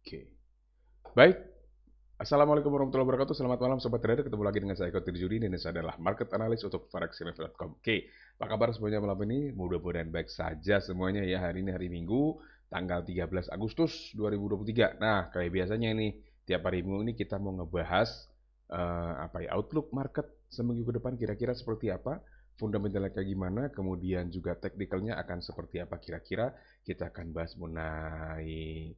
Oke. Baik. Assalamualaikum warahmatullahi wabarakatuh. Selamat malam Sobat Trader. Ketemu lagi dengan saya Eko Tirjudi. Dan saya adalah market analyst untuk forexmf.com. Oke. Apa kabar semuanya malam ini? Mudah-mudahan baik saja semuanya ya. Hari ini hari Minggu, tanggal 13 Agustus 2023. Nah, kayak biasanya nih, tiap hari Minggu ini kita mau ngebahas outlook market seminggu ke depan kira-kira seperti apa, fundamentalnya kayak gimana, kemudian juga teknikalnya akan seperti apa kira-kira. Kita akan bahas mengenai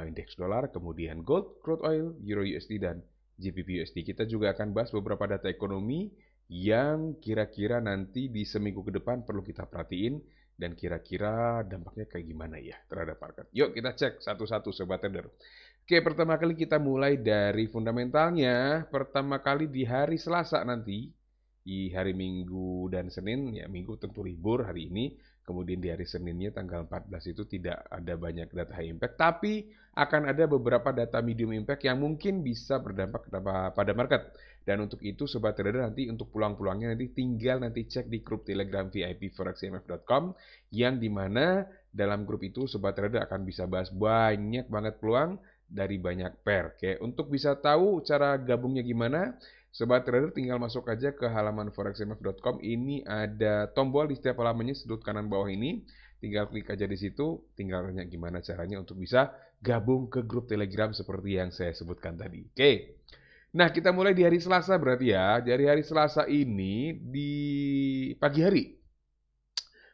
indeks dolar, kemudian gold, crude oil, euro USD, dan GBP USD. Kita juga akan bahas beberapa data ekonomi yang kira-kira nanti di seminggu ke depan perlu kita perhatiin dan kira-kira dampaknya kayak gimana ya terhadap market. Yuk kita cek satu-satu Sobat Trader. Oke, pertama kali kita mulai dari fundamentalnya. Pertama kali di hari Selasa nanti, di hari Minggu dan Senin, ya Minggu tentu libur hari ini. Kemudian di hari Seninnya tanggal 14 itu tidak ada banyak data high impact, tapi akan ada beberapa data medium impact yang mungkin bisa berdampak pada market. Dan untuk itu Sobat Trader nanti untuk peluang-peluangnya nanti tinggal nanti cek di grup Telegram VIP forexmf.com yang dimana dalam grup itu Sobat Trader akan bisa bahas banyak banget peluang dari banyak pair. Oke, untuk bisa tahu cara gabungnya gimana, Sobat Trader tinggal masuk aja ke halaman forexmf.com. Ini ada tombol di setiap halamannya sudut kanan bawah ini. Tinggal klik aja di situ, tinggal tanya gimana caranya untuk bisa gabung ke grup Telegram seperti yang saya sebutkan tadi. Oke. Nah, kita mulai di hari Selasa berarti ya. Dari hari Selasa ini di pagi hari.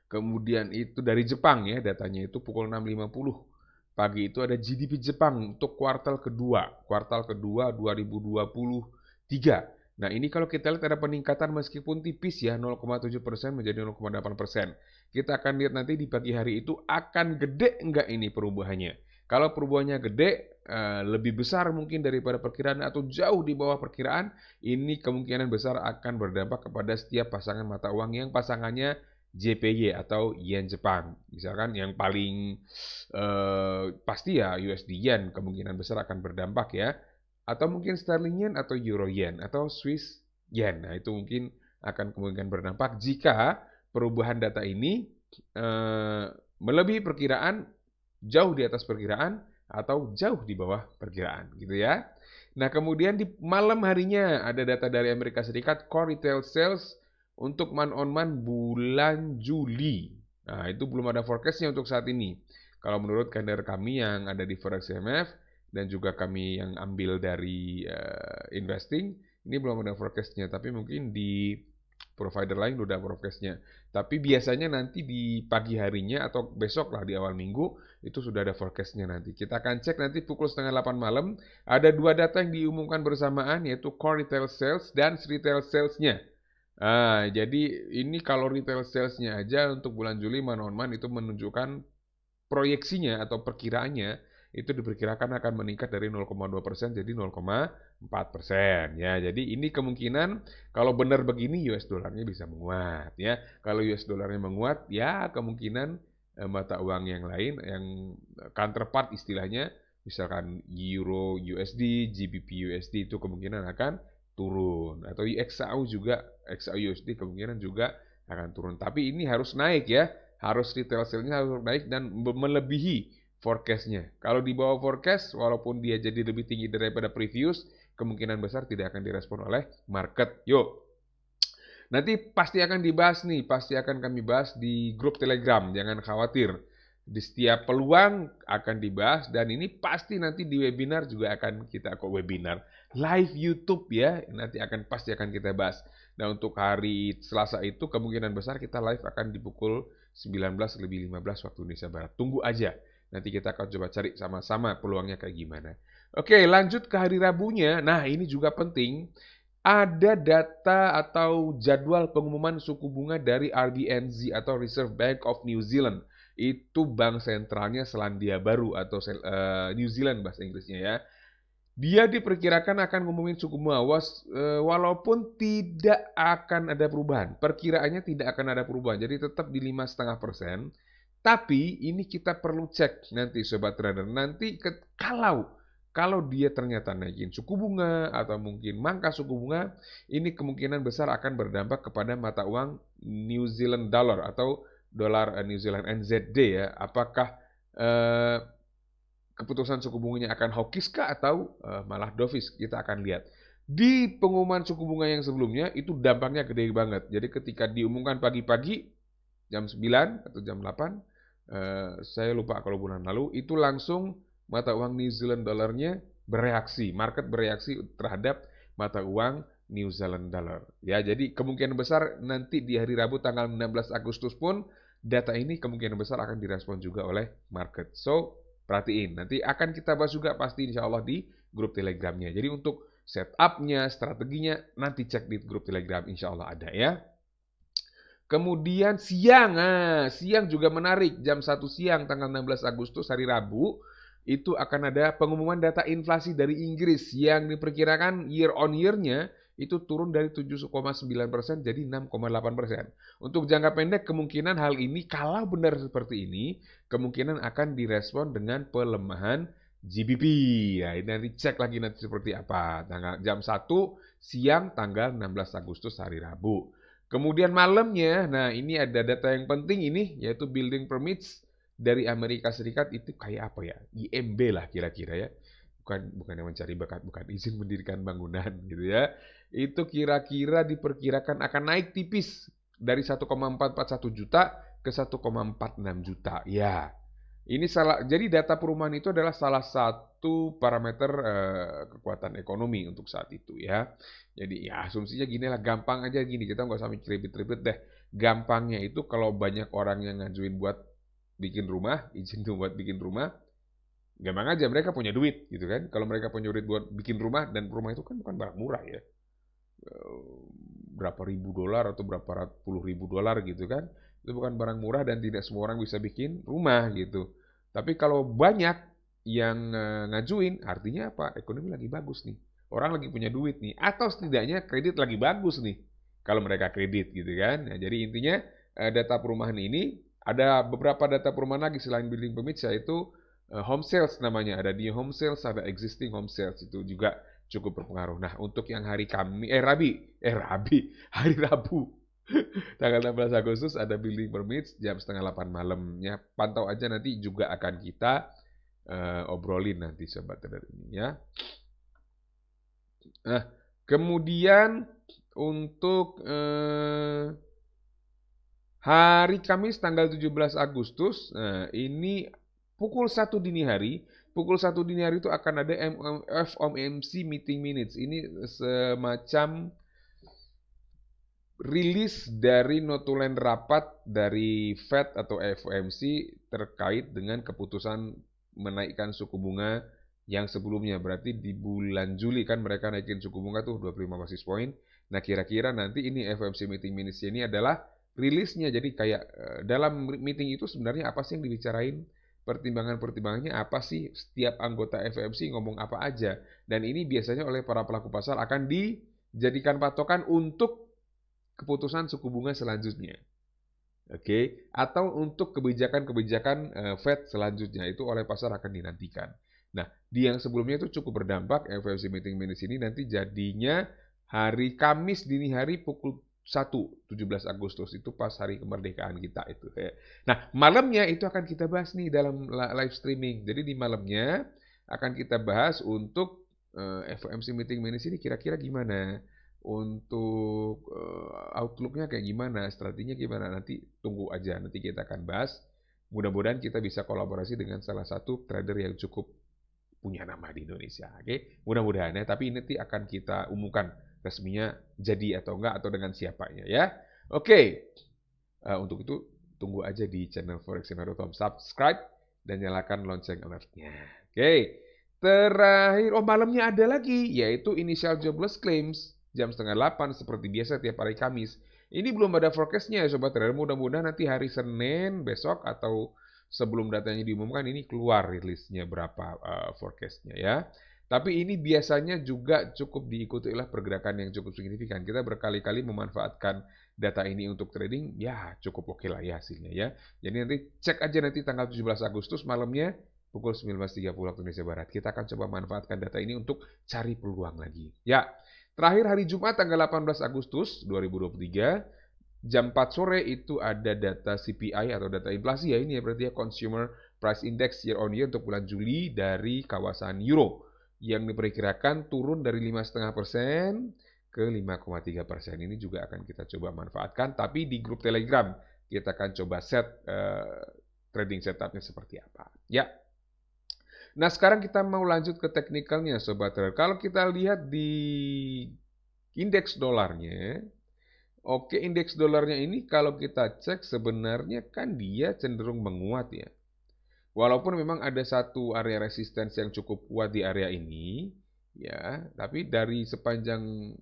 Kemudian itu dari Jepang ya, datanya itu pukul 6.50. Pagi itu ada GDP Jepang untuk kuartal kedua 2023. Nah, ini kalau kita lihat ada peningkatan meskipun tipis ya, 0,7% menjadi 0,8%. Kita akan lihat nanti di pagi hari itu akan gede enggak ini perubahannya. Kalau perubahannya gede, lebih besar mungkin daripada perkiraan atau jauh di bawah perkiraan, ini kemungkinan besar akan berdampak kepada setiap pasangan mata uang yang pasangannya JPY atau Yen Jepang. Misalkan yang paling pasti ya USD Yen kemungkinan besar akan berdampak ya. Atau mungkin Sterling Yen atau Euro Yen atau Swiss Yen. Nah, itu mungkin akan kemungkinan berdampak jika perubahan data ini melebihi perkiraan, jauh di atas perkiraan, atau jauh di bawah perkiraan gitu ya. Nah, kemudian di malam harinya ada data dari Amerika Serikat, Core Retail Sales untuk month on month bulan Juli. Nah, itu belum ada forecastnya untuk saat ini. Kalau menurut kalender kami yang ada di Forex MF dan juga kami yang ambil dari investing, ini belum ada forecastnya. Tapi mungkin di provider lain udah forecastnya. Tapi biasanya nanti di pagi harinya atau besok lah di awal minggu itu sudah ada forecastnya nanti. Kita akan cek nanti pukul setengah 8 malam. Ada dua data yang diumumkan bersamaan yaitu Core Retail Sales dan Retail Sales-nya. Jadi ini kalau retail sales-nya aja untuk bulan Juli month-on-month itu menunjukkan proyeksinya atau perkiraannya itu diperkirakan akan meningkat dari 0,2% jadi 0,4% ya. Jadi ini kemungkinan kalau benar begini US dollarnya bisa menguat ya. Kalau US dollarnya menguat ya kemungkinan mata uang yang lain yang counterpart istilahnya misalkan Euro USD, GBP USD itu kemungkinan akan turun atau XAU juga XAU USD kemungkinan juga akan turun. Tapi ini harus naik ya, harus retail sale-nya harus naik dan melebihi forecast-nya. Kalau di bawah forecast, walaupun dia jadi lebih tinggi daripada previous, kemungkinan besar tidak akan direspon oleh market. Yuk, nanti pasti akan dibahas nih, pasti akan kami bahas di grup Telegram, jangan khawatir. Di setiap peluang akan dibahas dan ini pasti nanti di webinar juga akan kita webinar live YouTube ya, nanti pasti akan kita bahas. Nah, untuk hari Selasa itu kemungkinan besar kita live akan di pukul 19:15 waktu Indonesia Barat. Tunggu aja. Nanti kita akan coba cari sama-sama peluangnya kayak gimana. Oke, lanjut ke hari Rabunya. Nah, ini juga penting. Ada data atau jadwal pengumuman suku bunga dari RBNZ atau Reserve Bank of New Zealand. Itu bank sentralnya Selandia Baru atau New Zealand bahasa Inggrisnya ya. Dia diperkirakan akan ngumumin suku bunga walaupun tidak akan ada perubahan. Perkiraannya tidak akan ada perubahan. Jadi tetap di 5,5%. Tapi ini kita perlu cek nanti Sobat Trader. Nanti kalau dia ternyata naikin suku bunga atau mungkin mangkas suku bunga, ini kemungkinan besar akan berdampak kepada mata uang New Zealand Dollar atau dolar New Zealand NZD ya. Apakah keputusan suku bunganya akan hawkish kah atau malah dovish, kita akan lihat. Di pengumuman suku bunga yang sebelumnya itu dampaknya gede banget. Jadi ketika diumumkan pagi-pagi jam 9 atau jam 8, saya lupa kalau bulan lalu, itu langsung mata uang New Zealand dollarnya bereaksi, market bereaksi terhadap mata uang New Zealand dollar. Ya, jadi kemungkinan besar nanti di hari Rabu tanggal 16 Agustus pun data ini kemungkinan besar akan direspon juga oleh market. So, perhatiin. Nanti akan kita bahas juga pasti insya Allah di grup Telegramnya. Jadi untuk setupnya, strateginya, nanti cek di grup Telegram insya Allah ada ya. Kemudian siang juga menarik. Jam 1 siang tanggal 16 Agustus hari Rabu, itu akan ada pengumuman data inflasi dari Inggris yang diperkirakan year on year-nya itu turun dari 7,9% jadi 6,8%. Untuk jangka pendek kemungkinan hal ini kalau benar seperti ini, kemungkinan akan direspon dengan pelemahan GBP. Ya, ini nanti cek lagi nanti seperti apa. Jam 1 siang tanggal 16 Agustus hari Rabu. Kemudian malamnya, nah ini ada data yang penting ini, yaitu building permits dari Amerika Serikat itu kayak apa ya? IMB lah kira-kira ya. Bukan yang mencari bakat, bukan izin mendirikan bangunan gitu ya. Itu kira-kira diperkirakan akan naik tipis dari 1,441 juta ke 1,46 juta. Ya. Ini jadi data perumahan itu adalah salah satu parameter kekuatan ekonomi untuk saat itu ya. Jadi ya asumsinya gini lah, gampang aja gini, kita nggak usah mikir ribet-ribet deh. Gampangnya itu kalau banyak orang yang ngajuin buat bikin rumah, izin buat bikin rumah, gampang aja mereka punya duit gitu kan. Kalau mereka punya duit buat bikin rumah, dan rumah itu kan bukan barang murah ya. Berapa ribu dolar atau berapa puluh ribu dolar gitu kan. Itu bukan barang murah dan tidak semua orang bisa bikin rumah gitu. Tapi kalau banyak yang ngajuin, artinya apa? Ekonomi lagi bagus nih. Orang lagi punya duit nih. Atau setidaknya kredit lagi bagus nih. Kalau mereka kredit gitu kan. Nah, jadi intinya data perumahan ini, ada beberapa data perumahan lagi selain building permits, yaitu home sales namanya. Ada new home sales, ada existing home sales. Itu juga cukup berpengaruh. Nah, untuk yang hari hari Rabu, tanggal 16 Agustus ada building permits jam setengah 8 malamnya. Pantau aja, nanti juga akan kita obrolin nanti sobat trader ini ya. Nah, kemudian untuk hari Kamis tanggal 17 Agustus, nah ini pukul 1 dini hari. Pukul 1 dini hari itu akan ada FOMC meeting minutes. Ini semacam rilis dari notulen rapat dari Fed atau FOMC terkait dengan keputusan menaikkan suku bunga yang sebelumnya. Berarti di bulan Juli kan mereka naikin suku bunga tuh 25 basis point. Nah, kira-kira nanti ini FOMC meeting minutes ini adalah rilisnya. Jadi kayak dalam meeting itu sebenarnya apa sih yang dibicarain? Pertimbangan-pertimbangannya apa sih? Setiap anggota FOMC ngomong apa aja. Dan ini biasanya oleh para pelaku pasar akan dijadikan patokan untuk keputusan suku bunga selanjutnya. Oke, atau untuk kebijakan-kebijakan Fed selanjutnya, itu oleh pasar akan dinantikan. Nah, di yang sebelumnya itu cukup berdampak. FOMC meeting minutes ini nanti jadinya hari Kamis dini hari pukul 17 Agustus, itu pas hari kemerdekaan kita itu. Nah, malamnya itu akan kita bahas nih dalam live streaming. Jadi di malamnya akan kita bahas untuk FOMC meeting minutes ini kira-kira gimana, untuk outlook-nya kayak gimana, strateginya gimana, nanti tunggu aja, nanti kita akan bahas. Mudah-mudahan kita bisa kolaborasi dengan salah satu trader yang cukup punya nama di Indonesia. Oke, mudah-mudahan ya, tapi nanti akan kita umumkan resminya jadi atau enggak, atau dengan siapanya ya. Oke, untuk itu tunggu aja di channel forex.com, subscribe dan nyalakan lonceng alertnya. Oke, terakhir, malamnya ada lagi, yaitu initial jobless claims jam setengah 8 seperti biasa tiap hari Kamis. Ini belum ada forecastnya ya sobat trader. Mudah-mudahan nanti hari Senin besok atau sebelum datanya diumumkan ini keluar rilisnya berapa forecastnya ya. Tapi ini biasanya juga cukup diikuti oleh pergerakan yang cukup signifikan. Kita berkali-kali memanfaatkan data ini untuk trading, ya cukup oke lah ya hasilnya ya. Jadi nanti cek aja nanti tanggal 17 Agustus malamnya pukul 19.30 waktu Indonesia Barat. Kita akan coba manfaatkan data ini untuk cari peluang lagi. Ya, terakhir hari Jumat tanggal 18 Agustus 2023, jam 4 sore itu ada data CPI atau data inflasi ya, ini ya berarti ya, Consumer price index year on year untuk bulan Juli dari kawasan Euro yang diperkirakan turun dari 5,5% ke 5,3%. Ini juga akan kita coba manfaatkan, tapi di grup Telegram kita akan coba set trading setupnya seperti apa. Ya. Nah, sekarang kita mau lanjut ke teknikalnya, Sobat Trader. Kalau kita lihat di indeks dolarnya, oke, indeks dolarnya ini kalau kita cek sebenarnya kan dia cenderung menguat ya. Walaupun memang ada satu area resistance yang cukup kuat di area ini, ya, tapi dari sepanjang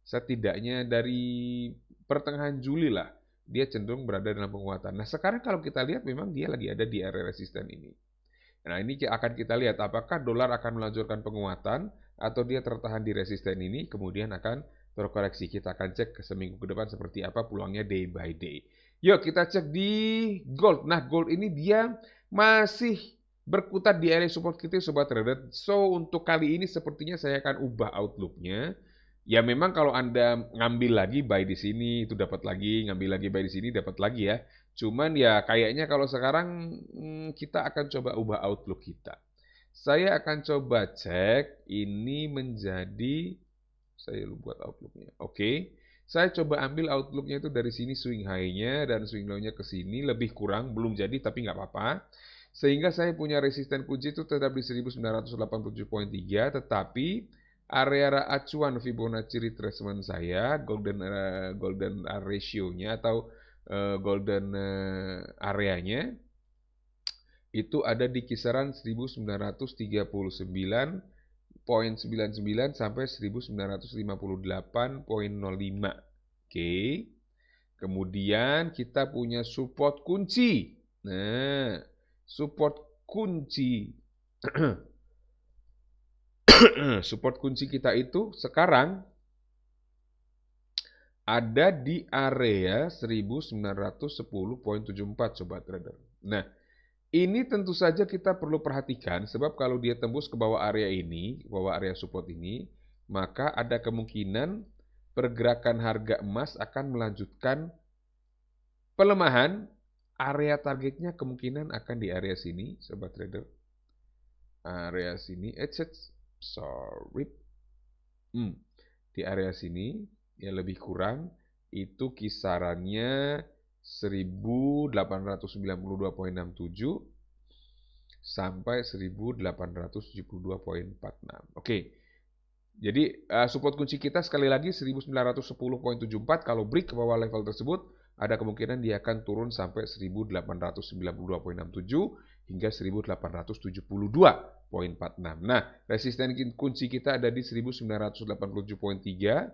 setidaknya dari pertengahan Juli lah, dia cenderung berada dalam penguatan. Nah, sekarang kalau kita lihat memang dia lagi ada di area resisten ini. Nah, ini akan kita lihat apakah dolar akan melanjutkan penguatan atau dia tertahan di resisten ini, kemudian akan terkoreksi. Kita akan cek ke seminggu ke depan seperti apa peluangnya day by day. Yuk kita cek di gold. Nah, gold ini dia masih berkutat di area support kita, Sobat Trader. So, untuk kali ini sepertinya saya akan ubah outlook-nya. Ya memang kalau Anda ngambil lagi buy di sini itu dapat lagi, ngambil lagi buy di sini dapat lagi ya. Cuman ya kayaknya kalau sekarang kita akan coba ubah outlook kita. Saya akan coba cek ini menjadi, saya buat outlooknya. Oke. Saya coba ambil outlooknya itu dari sini swing high-nya dan swing low-nya ke sini lebih kurang, belum jadi tapi nggak apa-apa. Sehingga saya punya resisten kunci itu tetap di 1987.3, tetapi area acuan Fibonacci retracement saya, golden ratio-nya atau golden areanya itu ada di kisaran 1939.99 sampai 1958.05. Oke. Kemudian kita punya support kunci. Nah, support kunci support kunci kita itu sekarang ada di area 1910.74 Sobat Trader. Nah, ini tentu saja kita perlu perhatikan sebab kalau dia tembus ke bawah area ini, bawah area support ini, maka ada kemungkinan pergerakan harga emas akan melanjutkan pelemahan. Area targetnya kemungkinan akan di area sini, Sobat Trader. Area sini, di area sini ya lebih kurang itu kisarannya 1892.67 sampai 1872.46. Oke. Jadi support kunci kita sekali lagi 1910.74. Kalau break ke bawah level tersebut ada kemungkinan dia akan turun sampai 1892.67 hingga 1872.46. Nah, resisten kunci kita ada di 1987.3.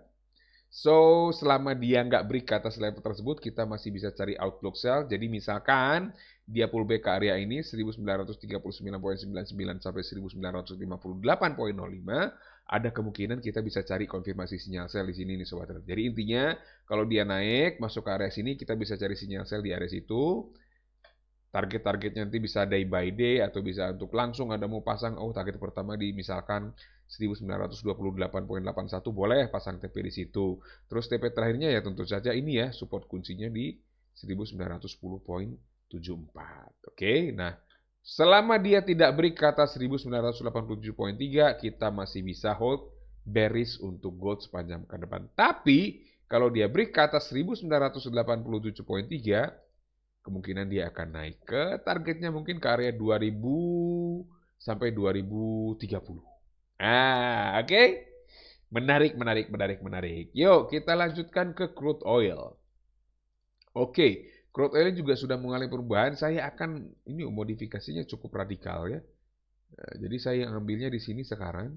So, selama dia nggak break ke atas level tersebut, kita masih bisa cari outlook sell. Jadi misalkan dia pullback ke area ini 1939.99 sampai 1958.05, ada kemungkinan kita bisa cari konfirmasi sinyal sell di sini nih Sobat Trader. Jadi intinya kalau dia naik masuk ke area sini, kita bisa cari sinyal sell di area situ. Target-targetnya nanti bisa day by day atau bisa untuk langsung Anda mau pasang, target pertama di misalkan 1928.81 boleh pasang TP di situ. Terus TP terakhirnya ya tentu saja ini ya support kuncinya di 1910.74. Oke, nah selama dia tidak break ke atas 1987.3 kita masih bisa hold bearish untuk gold sepanjang ke depan. Tapi kalau dia break ke atas 1987.3 kemungkinan dia akan naik ke targetnya mungkin ke area 2000 sampai 2030. Oke. Menarik. Yuk, kita lanjutkan ke crude oil. Oke, crude oil juga sudah mengalami perubahan. Saya akan, ini modifikasinya cukup radikal ya. Jadi saya ambilnya di sini sekarang.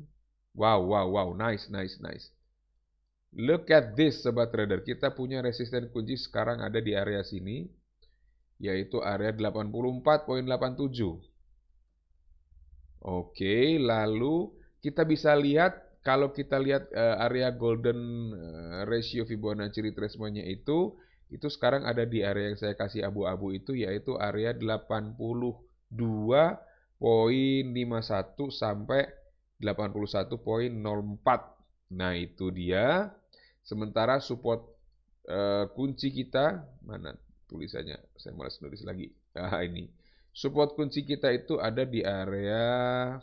Wow, nice. Look at this, Sobat Trader. Kita punya resisten kunci sekarang ada di area sini, yaitu area 84.87. Oke, lalu kita bisa lihat, kalau kita lihat area golden ratio Fibonacci retracement-nya itu sekarang ada di area yang saya kasih abu-abu itu, yaitu area 82.51 sampai 81.04. Nah, itu dia. Sementara support kunci kita, mana tulisannya? Saya malas nulis lagi. Ini Support kunci kita itu ada di area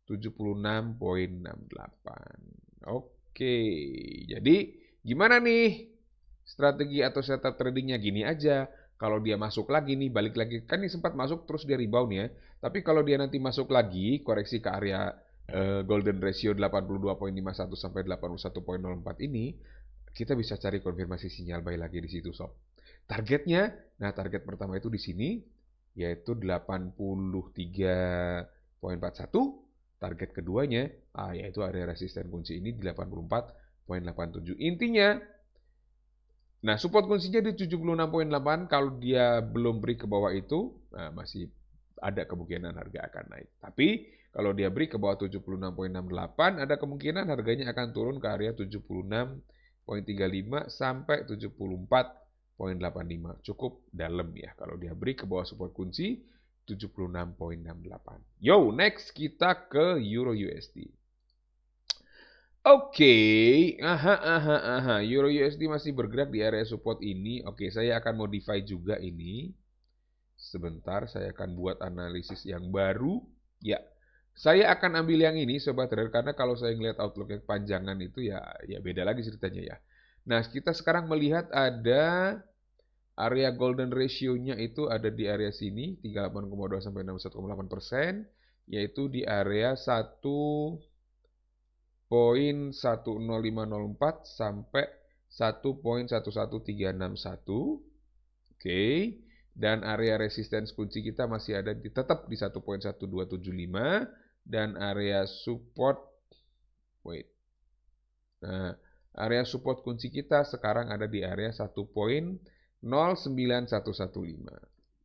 76,68. Oke, jadi gimana nih strategi atau setup tradingnya? Gini aja, kalau dia masuk lagi nih, balik lagi, kan ini sempat masuk terus dia rebound ya. Tapi kalau dia nanti masuk lagi, koreksi ke area golden ratio 82,51 sampai 81,04 ini, kita bisa cari konfirmasi sinyal buy lagi di situ sob. Targetnya, nah target pertama itu di sini, yaitu 83,41. Target keduanya, yaitu area resisten kunci ini di 84,87. Intinya, nah support kuncinya di 76,8. Kalau dia belum break ke bawah itu, masih ada kemungkinan harga akan naik. Tapi kalau dia break ke bawah 76,68, ada kemungkinan harganya akan turun ke area 76,35 sampai 74,85. Cukup dalam ya kalau dia break ke bawah support kunci 76,68. Yo, next kita ke Euro USD. Oke, Euro USD masih bergerak di area support ini. Oke, saya akan modify juga ini. Sebentar, saya akan buat analisis yang baru. Ya, saya akan ambil yang ini Sobat Trader, karena kalau saya ngelihat outlook yang panjangan itu ya beda lagi ceritanya ya. Nah, kita sekarang melihat ada area golden ratio-nya itu ada di area sini, 38,2 sampai 61,8%, yaitu di area 1,10504 sampai 1,11361. Oke. Dan area resistance kunci kita masih ada tetap di 1,1275 dan area support Nah, area support kunci kita sekarang ada di area 1,09115.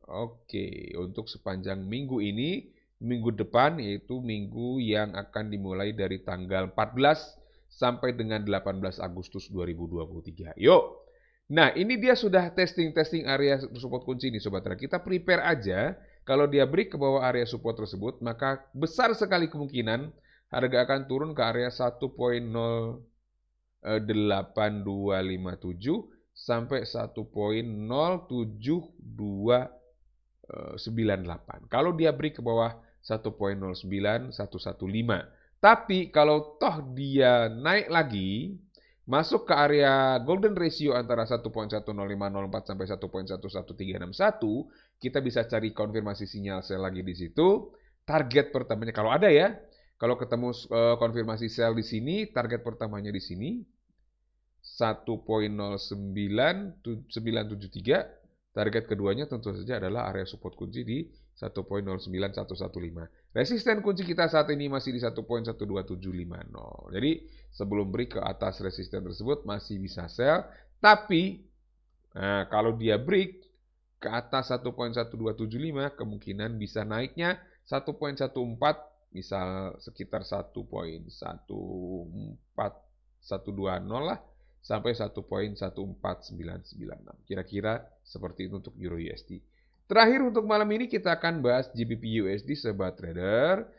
Oke, untuk sepanjang minggu ini, minggu depan yaitu minggu yang akan dimulai dari tanggal 14 sampai dengan 18 Agustus 2023. Yuk. Nah, ini dia sudah testing area support kunci ini Sobat Trader. Kita prepare aja, kalau dia break ke bawah area support tersebut, maka besar sekali kemungkinan harga akan turun ke area 1,08257 sampai 1,07298. Kalau dia break ke bawah 1,09115. Tapi kalau toh dia naik lagi, masuk ke area golden ratio antara 1,10504 sampai 1,11361, kita bisa cari konfirmasi sinyal sell lagi di situ. Target pertamanya kalau ada ya, kalau ketemu konfirmasi sell di sini, target pertamanya di sini 1,09973. Target keduanya tentu saja adalah area support kunci di 1,09115. Resisten kunci kita saat ini masih di 1,12750. Jadi sebelum break ke atas resisten tersebut masih bisa sell. Tapi kalau dia break ke atas 1,1275, kemungkinan bisa naiknya 1,14, misal sekitar 1,14120 lah, sampai 1,14996. Kira-kira seperti itu untuk Euro USD. Terakhir untuk malam ini kita akan bahas GBP USD Sobat Trader.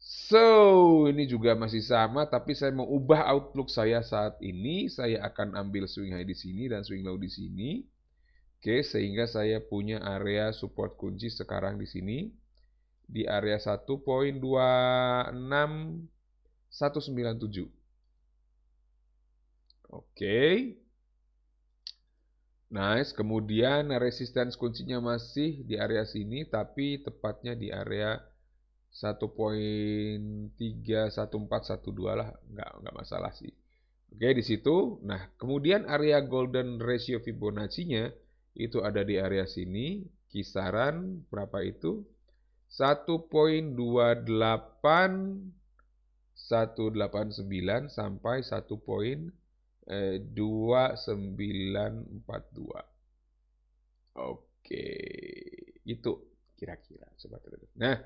So, ini juga masih sama, tapi saya mau ubah outlook saya saat ini. Saya akan ambil swing high di sini dan swing low di sini. Oke, sehingga saya punya area support kunci sekarang di sini. Di area 1,26197. Oke. Nice, kemudian resistance kuncinya masih di area sini, tapi tepatnya di area 1,31412 lah, nggak masalah sih. Oke, di situ. Nah, kemudian area golden ratio Fibonacci-nya itu ada di area sini, kisaran berapa itu? 1,189 sampai 1,2942. Oke, itu kira-kira Sobat Trader. Nah,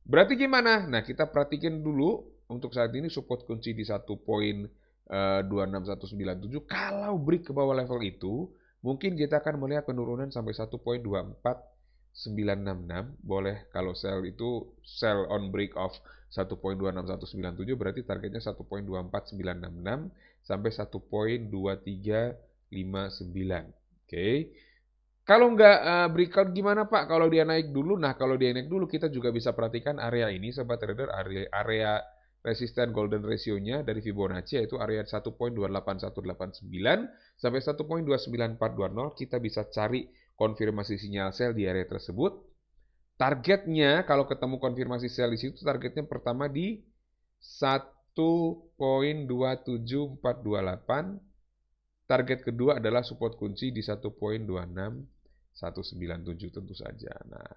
berarti gimana? Nah, kita perhatikan dulu untuk saat ini support kunci di 1,26197. Kalau break ke bawah level itu, mungkin kita akan melihat penurunan sampai 1,24966. Boleh kalau sell itu sell on break of 1,26197, berarti targetnya 1,24966 sampai 1,2359. Oke. Kalau nggak breakout gimana Pak? Kalau dia naik dulu, nah kalau dia naik dulu kita juga bisa perhatikan area ini Sobat Trader, area resisten golden ratio-nya dari Fibonacci yaitu area 1.28189 sampai 1.29420. Kita bisa cari konfirmasi sinyal sell di area tersebut. Targetnya kalau ketemu konfirmasi sell di situ, targetnya pertama di 1.27428. Target kedua adalah support kunci di 1.26197 tentu saja. Nah,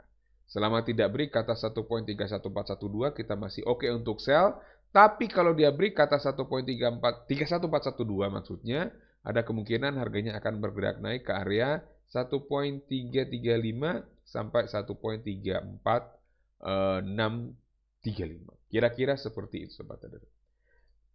selama tidak break ke atas 1.31412 kita masih oke untuk sell. Tapi kalau dia break ke atas 1.31412 maksudnya, ada kemungkinan harganya akan bergerak naik ke area 1.335 sampai 1.34635. Kira-kira seperti itu Sobat Trader.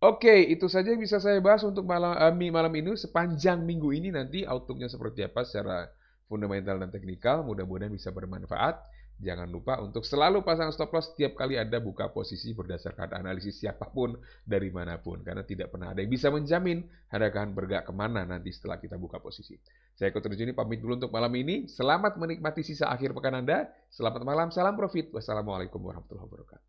Oke, itu saja yang bisa saya bahas untuk malam ini. Sepanjang minggu ini nanti outlook-nya seperti apa secara fundamental dan teknikal. Mudah-mudahan bisa bermanfaat. Jangan lupa untuk selalu pasang stop loss setiap kali Anda buka posisi berdasarkan analisis siapapun dari manapun. Karena tidak pernah ada yang bisa menjamin harga akan bergerak kemana nanti setelah kita buka posisi. Saya Eko Terjuni pamit dulu untuk malam ini. Selamat menikmati sisa akhir pekan Anda. Selamat malam, salam profit. Wassalamualaikum warahmatullahi wabarakatuh.